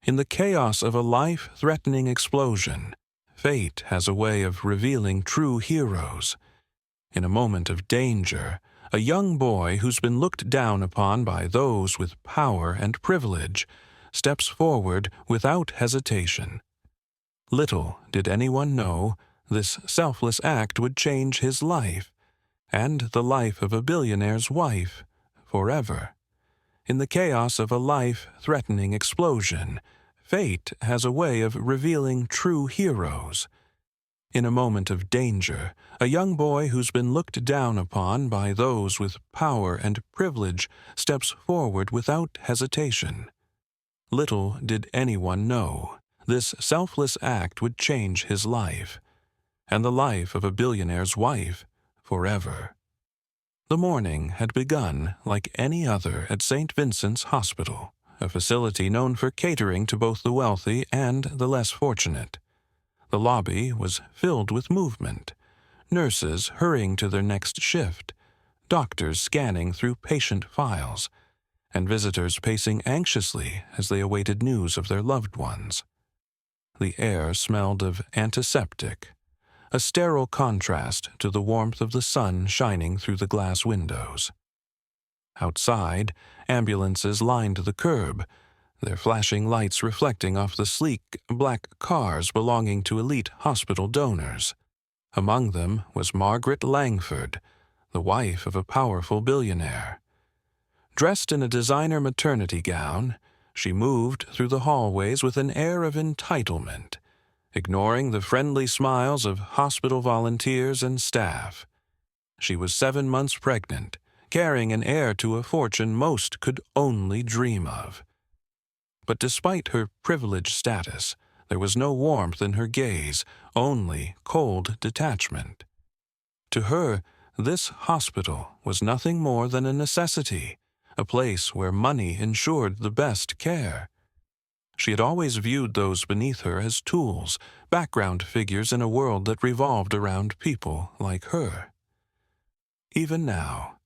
In the chaos of a life-threatening explosion, fate has a way of revealing true heroes. In a moment of danger, a young boy who's been looked down upon by those with power and privilege steps forward without hesitation. Little did anyone know this selfless act would change his life, and the life of a billionaire's wife, forever. In the chaos of a life-threatening explosion, fate has a way of revealing true heroes. In a moment of danger, a young boy who's been looked down upon by those with power and privilege steps forward without hesitation. Little did anyone know this selfless act would change his life, and the life of a billionaire's wife, forever. The morning had begun like any other at St. Vincent's Hospital, a facility known for catering to both the wealthy and the less fortunate. The lobby was filled with movement, nurses hurrying to their next shift, doctors scanning through patient files, and visitors pacing anxiously as they awaited news of their loved ones. The air smelled of antiseptic, a sterile contrast to the warmth of the sun shining through the glass windows. Outside, ambulances lined the curb, their flashing lights reflecting off the sleek, black cars belonging to elite hospital donors. Among them was Margaret Langford, the wife of a powerful billionaire. Dressed in a designer maternity gown, she moved through the hallways with an air of entitlement, ignoring the friendly smiles of hospital volunteers and staff. She was 7 months pregnant, carrying an heir to a fortune most could only dream of. But despite her privileged status, there was no warmth in her gaze, only cold detachment. To her, this hospital was nothing more than a necessity, a place where money ensured the best care. She had always viewed those beneath her as tools, background figures in a world that revolved around people like her. Even now,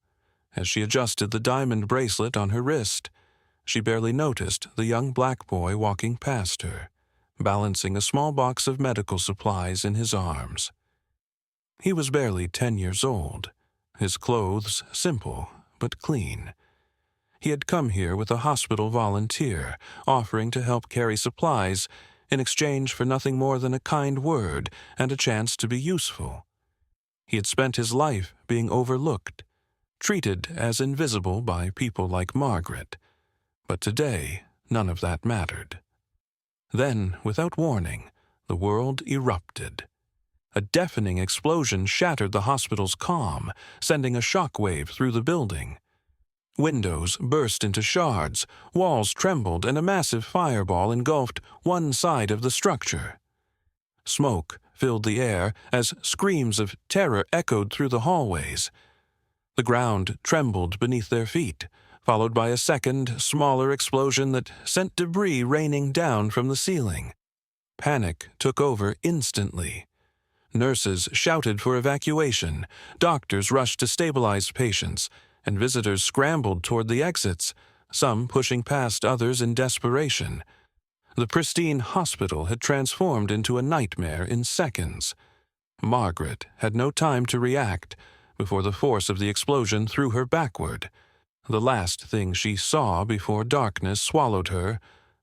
as she adjusted the diamond bracelet on her wrist, she barely noticed the young black boy walking past her, balancing a small box of medical supplies in his arms. He was barely 10 years old, his clothes simple but clean. He had come here with a hospital volunteer, offering to help carry supplies in exchange for nothing more than a kind word and a chance to be useful. He had spent his life being overlooked, treated as invisible by people like Margaret. But today, none of that mattered. Then, without warning, the world erupted. A deafening explosion shattered the hospital's calm, sending a shockwave through the building. Windows burst into shards, walls trembled, and a massive fireball engulfed one side of the structure. Smoke filled the air as screams of terror echoed through the hallways. The ground trembled beneath their feet, followed by a second, smaller explosion that sent debris raining down from the ceiling. Panic took over instantly. Nurses shouted for evacuation, doctors rushed to stabilize patients, and visitors scrambled toward the exits, some pushing past others in desperation. The pristine hospital had transformed into a nightmare in seconds. Margaret had no time to react before the force of the explosion threw her backward. The last thing she saw before darkness swallowed her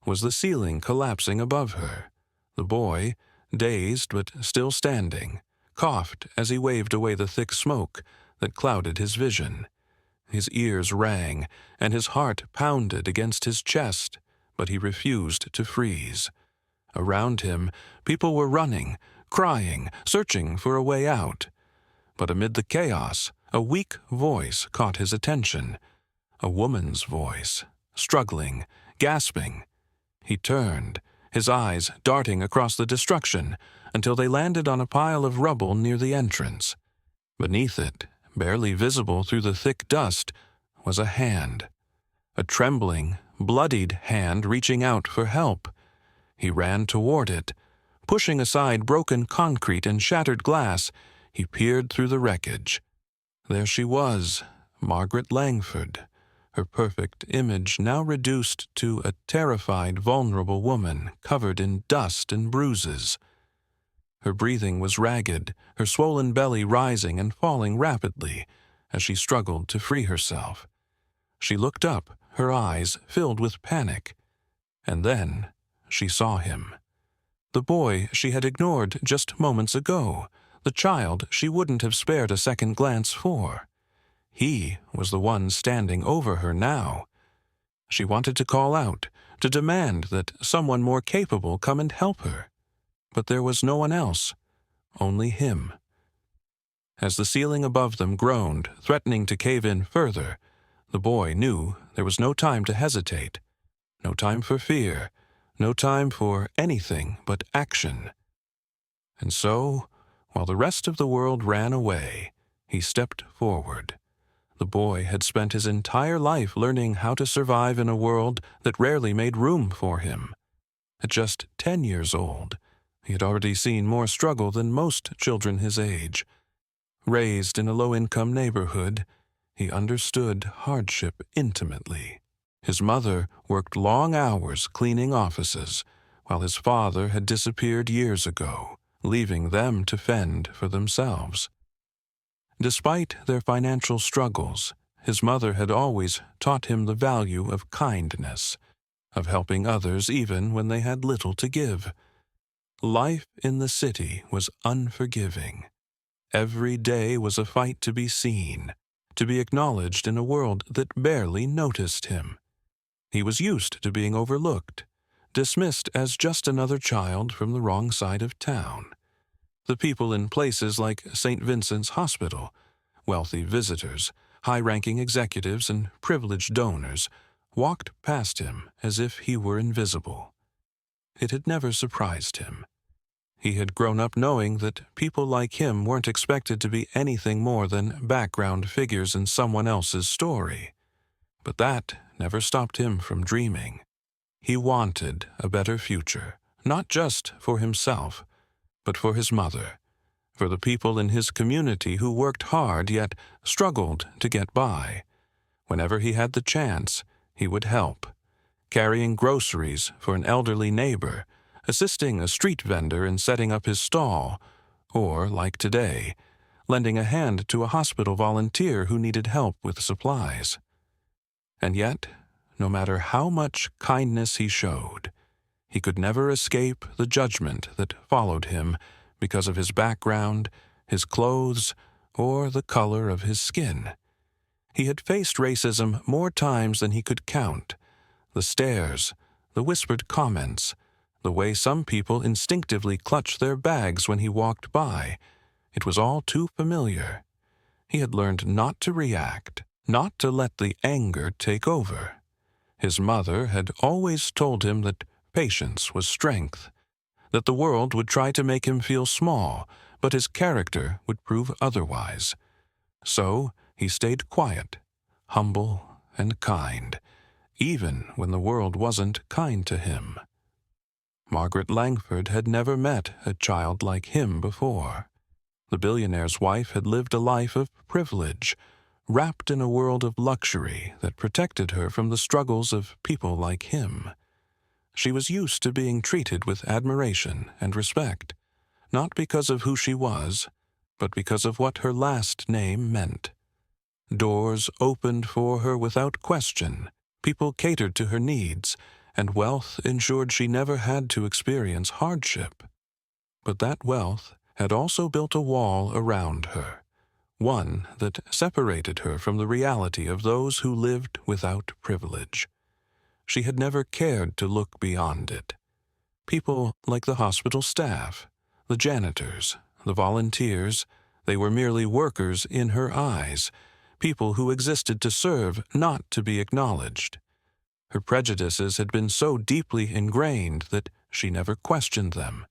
was the ceiling collapsing above her. The boy, dazed but still standing, coughed as he waved away the thick smoke that clouded his vision. His ears rang, and his heart pounded against his chest, but he refused to freeze. Around him, people were running, crying, searching for a way out. But amid the chaos, a weak voice caught his attention. A woman's voice, struggling, gasping. He turned, his eyes darting across the destruction, until they landed on a pile of rubble near the entrance. Beneath it, barely visible through the thick dust, was a hand. A trembling, bloodied hand reaching out for help. He ran toward it. Pushing aside broken concrete and shattered glass, he peered through the wreckage. There she was, Margaret Langford, her perfect image now reduced to a terrified, vulnerable woman covered in dust and bruises. Her breathing was ragged, her swollen belly rising and falling rapidly as she struggled to free herself. She looked up, her eyes filled with panic, and then she saw him. The boy she had ignored just moments ago, the child she wouldn't have spared a second glance for. He was the one standing over her now. She wanted to call out, to demand that someone more capable come and help her. But there was no one else, only him. As the ceiling above them groaned, threatening to cave in further, the boy knew there was no time to hesitate, no time for fear, no time for anything but action. And so, while the rest of the world ran away, he stepped forward. The boy had spent his entire life learning how to survive in a world that rarely made room for him. At just 10 years old, he had already seen more struggle than most children his age. Raised in a low-income neighborhood, he understood hardship intimately. His mother worked long hours cleaning offices, while his father had disappeared years ago, leaving them to fend for themselves. Despite their financial struggles, his mother had always taught him the value of kindness, of helping others even when they had little to give. Life in the city was unforgiving. Every day was a fight to be seen, to be acknowledged in a world that barely noticed him. He was used to being overlooked, dismissed as just another child from the wrong side of town. The people in places like St. Vincent's Hospital, wealthy visitors, high-ranking executives, and privileged donors, walked past him as if he were invisible. It had never surprised him. He had grown up knowing that people like him weren't expected to be anything more than background figures in someone else's story. But that never stopped him from dreaming. He wanted a better future, not just for himself, but for his mother, for the people in his community who worked hard yet struggled to get by. Whenever he had the chance, he would help, carrying groceries for an elderly neighbor, assisting a street vendor in setting up his stall, or, like today, lending a hand to a hospital volunteer who needed help with supplies. And yet, no matter how much kindness he showed, he could never escape the judgment that followed him because of his background, his clothes, or the color of his skin. He had faced racism more times than he could count. The stares, the whispered comments, the way some people instinctively clutched their bags when he walked by, it was all too familiar. He had learned not to react, not to let the anger take over. His mother had always told him that patience was strength, that the world would try to make him feel small, but his character would prove otherwise. So he stayed quiet, humble, and kind, even when the world wasn't kind to him. Margaret Langford had never met a child like him before. The billionaire's wife had lived a life of privilege, wrapped in a world of luxury that protected her from the struggles of people like him. She was used to being treated with admiration and respect, not because of who she was, but because of what her last name meant. Doors opened for her without question, people catered to her needs, and wealth ensured she never had to experience hardship. But that wealth had also built a wall around her, one that separated her from the reality of those who lived without privilege. She had never cared to look beyond it. People like the hospital staff, the janitors, the volunteers, they were merely workers in her eyes, people who existed to serve, not to be acknowledged. Her prejudices had been so deeply ingrained that she never questioned them.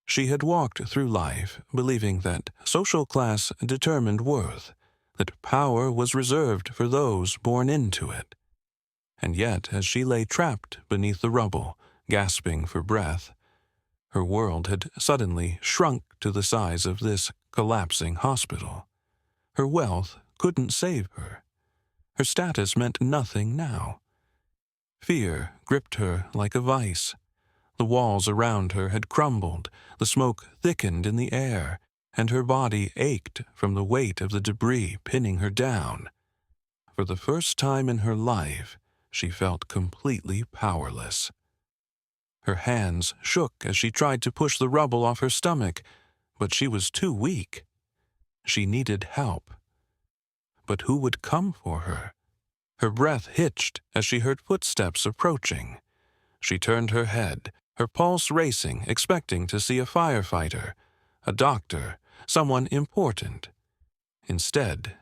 She had walked through life believing that social class determined worth, that power was reserved for those born into it. And yet, as she lay trapped beneath the rubble, gasping for breath, her world had suddenly shrunk to the size of this collapsing hospital. Her wealth couldn't save her. Her status meant nothing now. Fear gripped her like a vice. The walls around her had crumbled, the smoke thickened in the air, and her body ached from the weight of the debris pinning her down. For the first time in her life, she felt completely powerless. Her hands shook as she tried to push the rubble off her stomach, but she was too weak. She needed help. But who would come for her? Her breath hitched as she heard footsteps approaching. She turned her head, her pulse racing, expecting to see a firefighter, a doctor, someone important. Instead,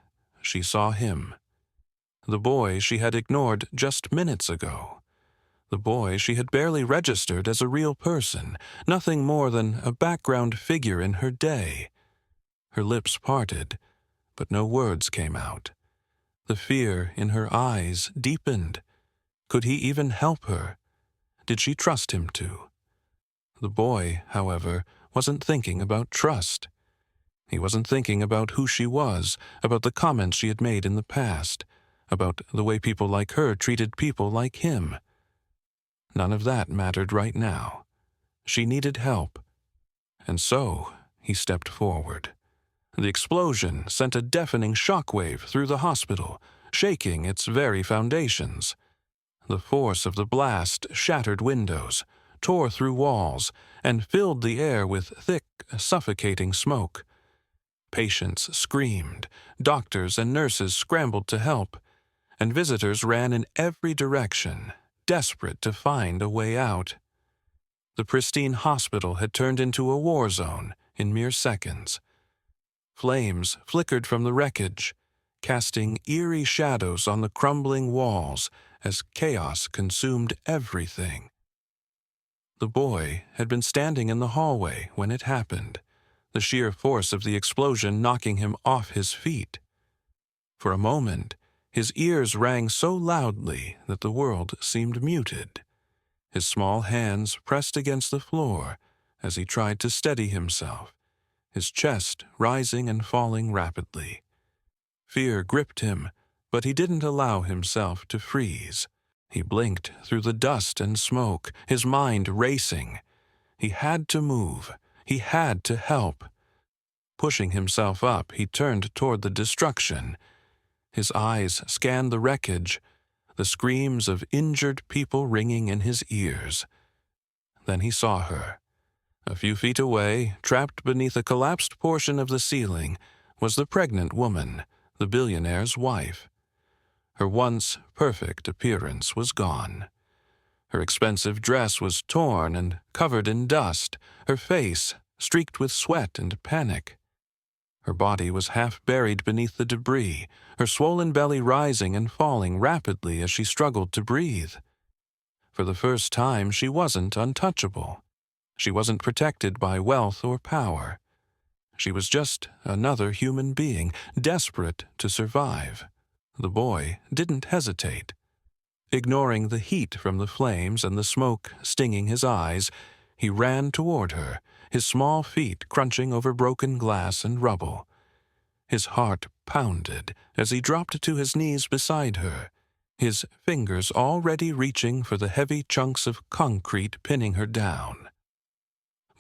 she saw him. The boy she had ignored just minutes ago. The boy she had barely registered as a real person, nothing more than a background figure in her day. Her lips parted, but no words came out. The fear in her eyes deepened. Could he even help her? Did she trust him to? The boy, however, wasn't thinking about trust. He wasn't thinking about who she was, about the comments she had made in the past, about the way people like her treated people like him. None of that mattered right now. She needed help. And so he stepped forward. The explosion sent a deafening shockwave through the hospital, shaking its very foundations. The force of the blast shattered windows, tore through walls, and filled the air with thick, suffocating smoke. Patients screamed, doctors and nurses scrambled to help, and visitors ran in every direction, desperate to find a way out. The pristine hospital had turned into a war zone in mere seconds. Flames flickered from the wreckage, casting eerie shadows on the crumbling walls as chaos consumed everything. The boy had been standing in the hallway when it happened, the sheer force of the explosion knocking him off his feet. For a moment, his ears rang so loudly that the world seemed muted. His small hands pressed against the floor as he tried to steady himself, his chest rising and falling rapidly. Fear gripped him, but he didn't allow himself to freeze. He blinked through the dust and smoke, his mind racing. He had to move. He had to help. Pushing himself up, he turned toward the destruction. His eyes scanned the wreckage, the screams of injured people ringing in his ears. Then he saw her. A few feet away, trapped beneath a collapsed portion of the ceiling, was the pregnant woman, the billionaire's wife. Her once perfect appearance was gone. Her expensive dress was torn and covered in dust, her face streaked with sweat and panic. Her body was half buried beneath the debris, her swollen belly rising and falling rapidly as she struggled to breathe. For the first time, she wasn't untouchable. She wasn't protected by wealth or power. She was just another human being, desperate to survive. The boy didn't hesitate. Ignoring the heat from the flames and the smoke stinging his eyes, he ran toward her, his small feet crunching over broken glass and rubble. His heart pounded as he dropped to his knees beside her, his fingers already reaching for the heavy chunks of concrete pinning her down.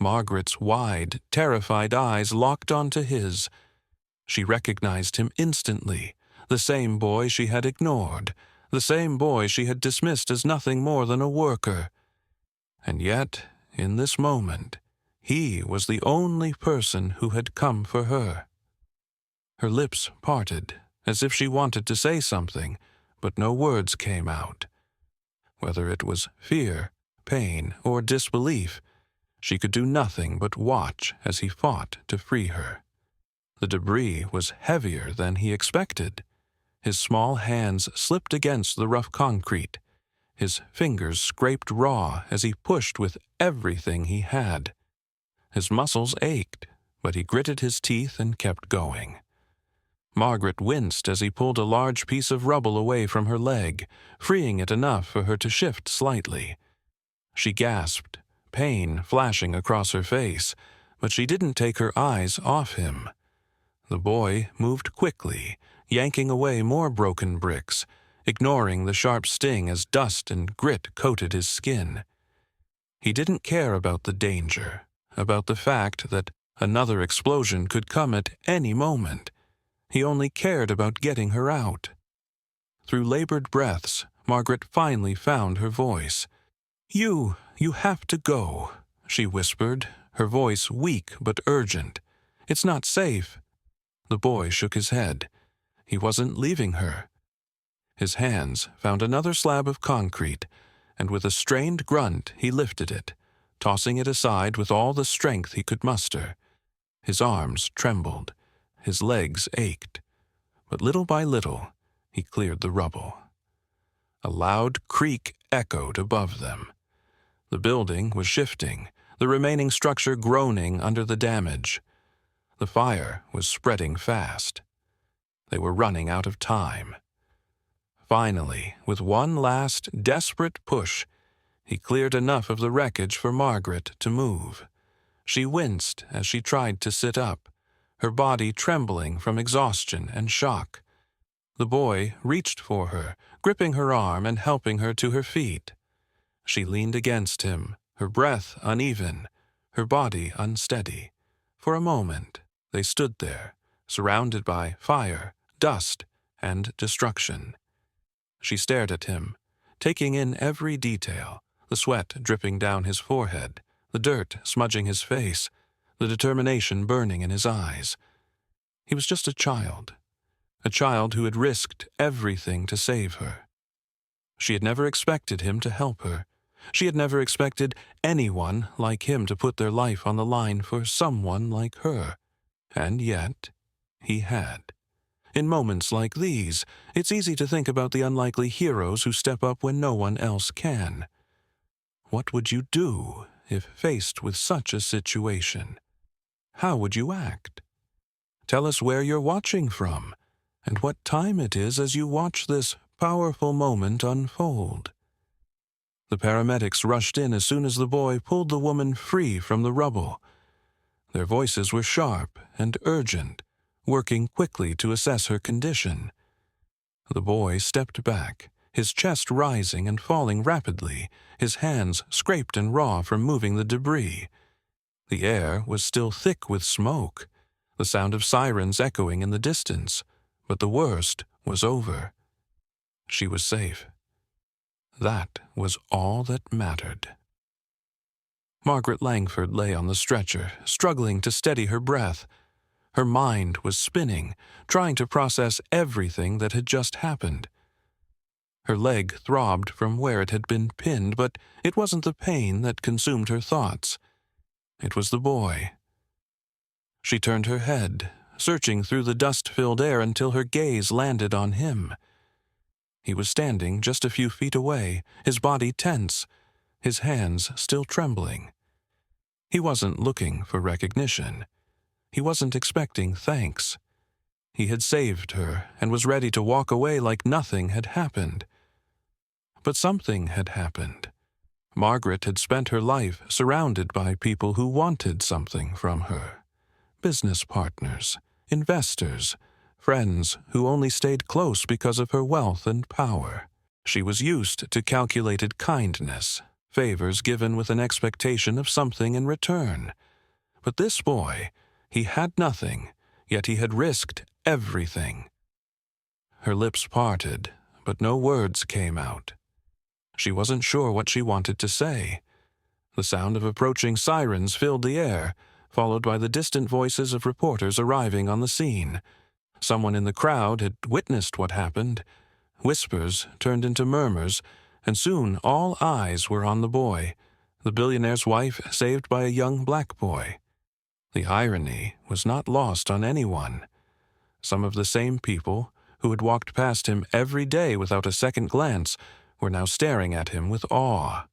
Margaret's wide, terrified eyes locked onto his. She recognized him instantly, the same boy she had ignored, the same boy she had dismissed as nothing more than a worker. And yet, in this moment, he was the only person who had come for her. Her lips parted, as if she wanted to say something, but no words came out. Whether it was fear, pain, or disbelief, she could do nothing but watch as he fought to free her. The debris was heavier than he expected. His small hands slipped against the rough concrete. His fingers scraped raw as he pushed with everything he had. His muscles ached, but he gritted his teeth and kept going. Margaret winced as he pulled a large piece of rubble away from her leg, freeing it enough for her to shift slightly. She gasped, pain flashing across her face, but she didn't take her eyes off him. The boy moved quickly, yanking away more broken bricks, ignoring the sharp sting as dust and grit coated his skin. He didn't care about the danger, about the fact that another explosion could come at any moment. He only cared about getting her out. Through labored breaths, Margaret finally found her voice. You have to go," she whispered, her voice weak but urgent. "It's not safe." The boy shook his head. He wasn't leaving her. His hands found another slab of concrete, and with a strained grunt he lifted it, tossing it aside with all the strength he could muster. His arms trembled, his legs ached, but little by little he cleared the rubble. A loud creak echoed above them. The building was shifting, the remaining structure groaning under the damage. The fire was spreading fast. They were running out of time. Finally, with one last desperate push, he cleared enough of the wreckage for Margaret to move. She winced as she tried to sit up, her body trembling from exhaustion and shock. The boy reached for her, gripping her arm and helping her to her feet. She leaned against him, her breath uneven, her body unsteady. For a moment, they stood there, surrounded by fire, dust, and destruction. She stared at him, taking in every detail, the sweat dripping down his forehead, the dirt smudging his face, the determination burning in his eyes. He was just a child who had risked everything to save her. She had never expected him to help her. She had never expected anyone like him to put their life on the line for someone like her. And yet, he had. In moments like these, it's easy to think about the unlikely heroes who step up when no one else can. What would you do if faced with such a situation? How would you act? Tell us where you're watching from, and what time it is as you watch this powerful moment unfold. The paramedics rushed in as soon as the boy pulled the woman free from the rubble. Their voices were sharp and urgent, working quickly to assess her condition. The boy stepped back, his chest rising and falling rapidly, his hands scraped and raw from moving the debris. The air was still thick with smoke, the sound of sirens echoing in the distance, but the worst was over. She was safe. That was all that mattered. Margaret Langford lay on the stretcher, struggling to steady her breath. Her mind was spinning, trying to process everything that had just happened. Her leg throbbed from where it had been pinned, but it wasn't the pain that consumed her thoughts. It was the boy. She turned her head, searching through the dust-filled air until her gaze landed on him. He was standing just a few feet away, his body tense, his hands still trembling. He wasn't looking for recognition. He wasn't expecting thanks. He had saved her and was ready to walk away like nothing had happened. But something had happened. Margaret had spent her life surrounded by people who wanted something from her. Business partners, investors, friends who only stayed close because of her wealth and power. She was used to calculated kindness, favors given with an expectation of something in return. But this boy, he had nothing, yet he had risked everything. Her lips parted, but no words came out. She wasn't sure what she wanted to say. The sound of approaching sirens filled the air, followed by the distant voices of reporters arriving on the scene. Someone in the crowd had witnessed what happened. Whispers turned into murmurs, and soon all eyes were on the boy, the billionaire's wife saved by a young black boy. The irony was not lost on anyone. Some of the same people who had walked past him every day without a second glance were now staring at him with awe.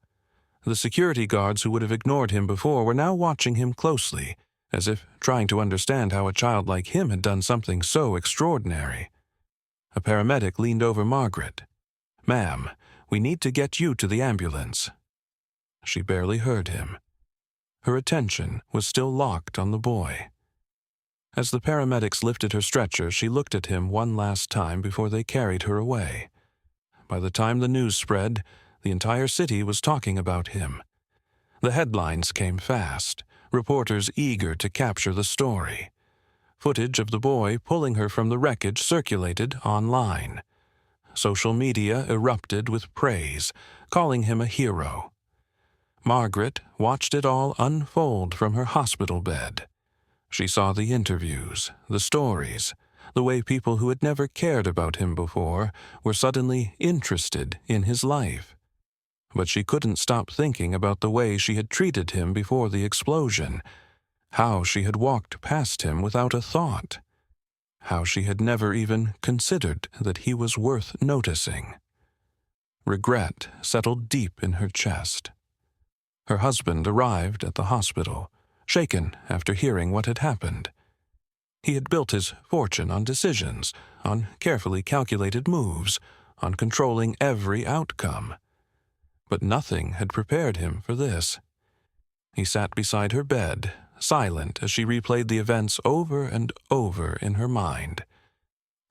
The security guards who would have ignored him before were now watching him closely, as if trying to understand how a child like him had done something so extraordinary. A paramedic leaned over Margaret. "Ma'am, we need to get you to the ambulance." She barely heard him. Her attention was still locked on the boy. As the paramedics lifted her stretcher, she looked at him one last time before they carried her away. By the time the news spread, the entire city was talking about him. The headlines came fast, reporters eager to capture the story. Footage of the boy pulling her from the wreckage circulated online. Social media erupted with praise, calling him a hero. Margaret watched it all unfold from her hospital bed. She saw the interviews, the stories, the way people who had never cared about him before were suddenly interested in his life. But she couldn't stop thinking about the way she had treated him before the explosion, how she had walked past him without a thought, how she had never even considered that he was worth noticing. Regret settled deep in her chest. Her husband arrived at the hospital, shaken after hearing what had happened. He had built his fortune on decisions, on carefully calculated moves, on controlling every outcome. But nothing had prepared him for this. He sat beside her bed, silent as she replayed the events over and over in her mind.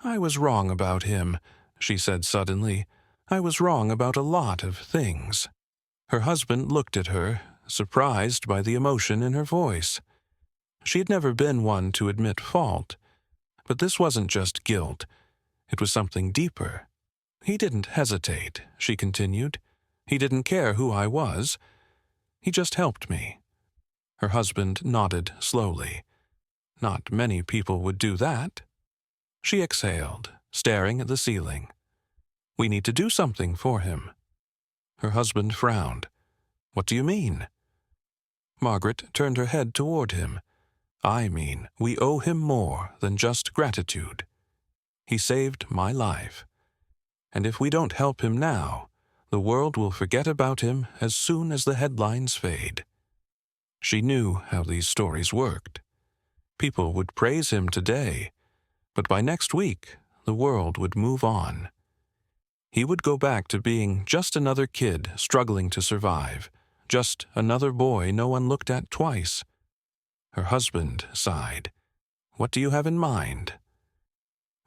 "I was wrong about him," she said suddenly. "I was wrong about a lot of things." Her husband looked at her, surprised by the emotion in her voice. She had never been one to admit fault, but this wasn't just guilt. It was something deeper. "He didn't hesitate," she continued. "He didn't care who I was. He just helped me." Her husband nodded slowly. Not many people would do that. She exhaled, staring at the ceiling. "We need to do something for him." Her husband frowned. "What do you mean?" Margaret turned her head toward him. "I mean, we owe him more than just gratitude. He saved my life. And if we don't help him now, the world will forget about him as soon as the headlines fade." She knew how these stories worked. People would praise him today, but by next week, the world would move on. He would go back to being just another kid struggling to survive, just another boy no one looked at twice. Her husband sighed. "What do you have in mind?"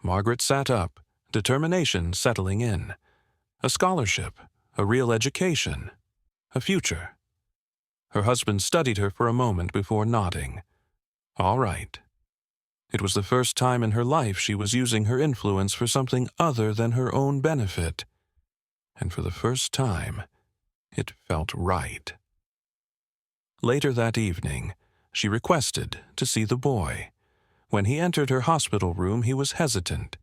Margaret sat up, determination settling in. A scholarship, a real education, a future. Her husband studied her for a moment before nodding. All right. It was the first time in her life she was using her influence for something other than her own benefit. And for the first time, it felt right. Later that evening, she requested to see the boy. When he entered her hospital room, he was hesitant,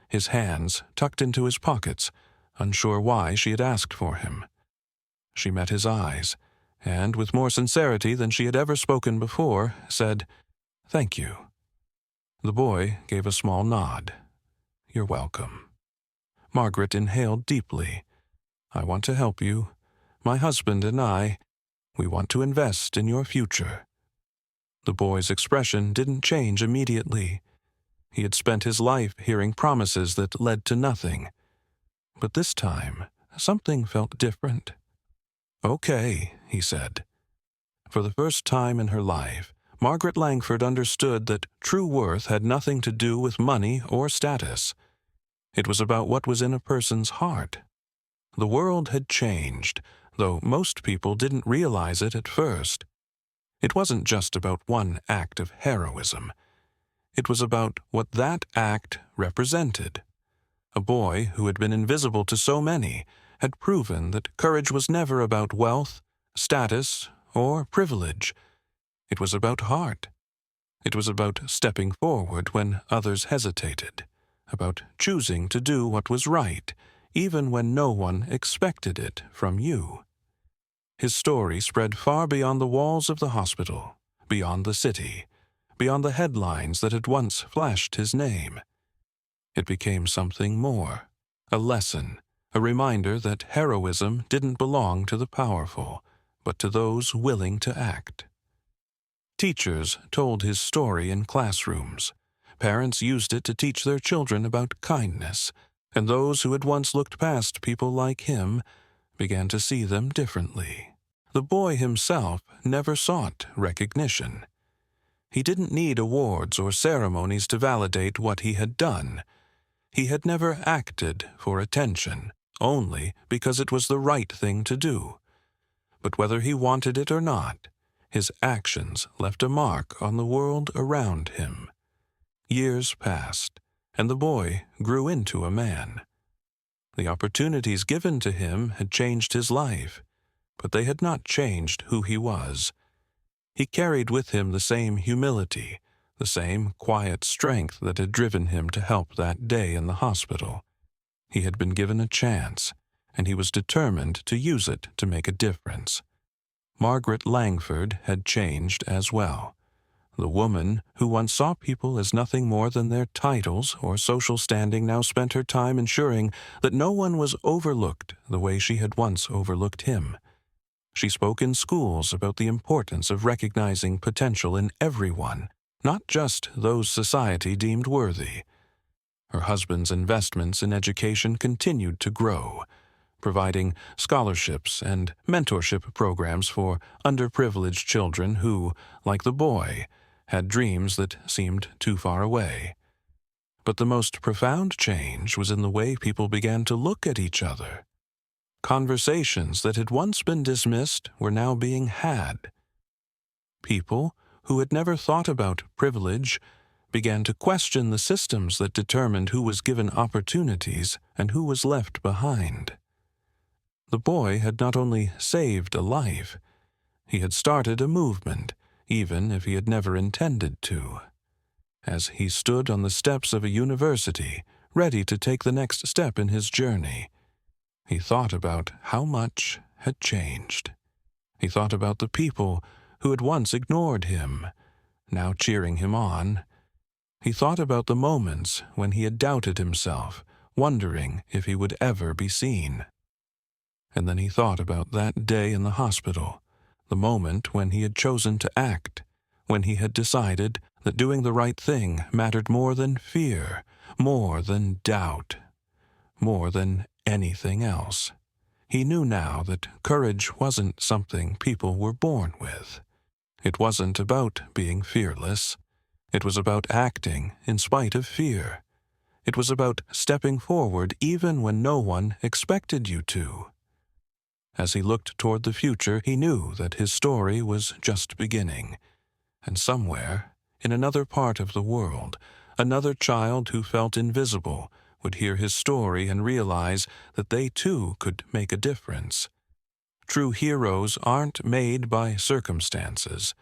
his hands tucked into his pockets, unsure why she had asked for him. She met his eyes, and with more sincerity than she had ever spoken before, said, "Thank you." The boy gave a small nod. "You're welcome." Margaret inhaled deeply. "I want to help you. My husband and I, we want to invest in your future." The boy's expression didn't change immediately. He had spent his life hearing promises that led to nothing. But this time, something felt different. "Okay," he said. For the first time in her life, Margaret Langford understood that true worth had nothing to do with money or status. It was about what was in a person's heart. The world had changed, though most people didn't realize it at first. It wasn't just about one act of heroism. It was about what that act represented. A boy who had been invisible to so many had proven that courage was never about wealth, status, or privilege. It was about heart. It was about stepping forward when others hesitated, about choosing to do what was right, even when no one expected it from you. His story spread far beyond the walls of the hospital, beyond the city, beyond the headlines that had once flashed his name. It became something more, a lesson, a reminder that heroism didn't belong to the powerful, but to those willing to act. Teachers told his story in classrooms. Parents used it to teach their children about kindness, and those who had once looked past people like him began to see them differently. The boy himself never sought recognition. He didn't need awards or ceremonies to validate what he had done. He had never acted for attention, only because it was the right thing to do. But whether he wanted it or not, his actions left a mark on the world around him. Years passed, and the boy grew into a man. The opportunities given to him had changed his life, but they had not changed who he was. He carried with him the same humility, the same quiet strength that had driven him to help that day in the hospital. He had been given a chance, and he was determined to use it to make a difference. Margaret Langford had changed as well. The woman who once saw people as nothing more than their titles or social standing now spent her time ensuring that no one was overlooked the way she had once overlooked him. She spoke in schools about the importance of recognizing potential in everyone, not just those society deemed worthy. Her husband's investments in education continued to grow, providing scholarships and mentorship programs for underprivileged children who, like the boy, had dreams that seemed too far away. But the most profound change was in the way people began to look at each other. Conversations that had once been dismissed were now being had. People who had never thought about privilege began to question the systems that determined who was given opportunities and who was left behind. The boy had not only saved a life, he had started a movement, even if he had never intended to. As he stood on the steps of a university, ready to take the next step in his journey, he thought about how much had changed. He thought about the people who had once ignored him, now cheering him on. He thought about the moments when he had doubted himself, wondering if he would ever be seen. And then he thought about that day in the hospital, the moment when he had chosen to act, when he had decided that doing the right thing mattered more than fear, more than doubt, more than anything else. He knew now that courage wasn't something people were born with. It wasn't about being fearless. It was about acting in spite of fear. It was about stepping forward even when no one expected you to. As he looked toward the future, he knew that his story was just beginning. And somewhere, in another part of the world, another child who felt invisible would hear his story and realize that they too could make a difference. True heroes aren't made by circumstances.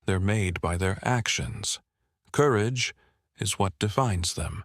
They're made by their actions. Courage is what defines them.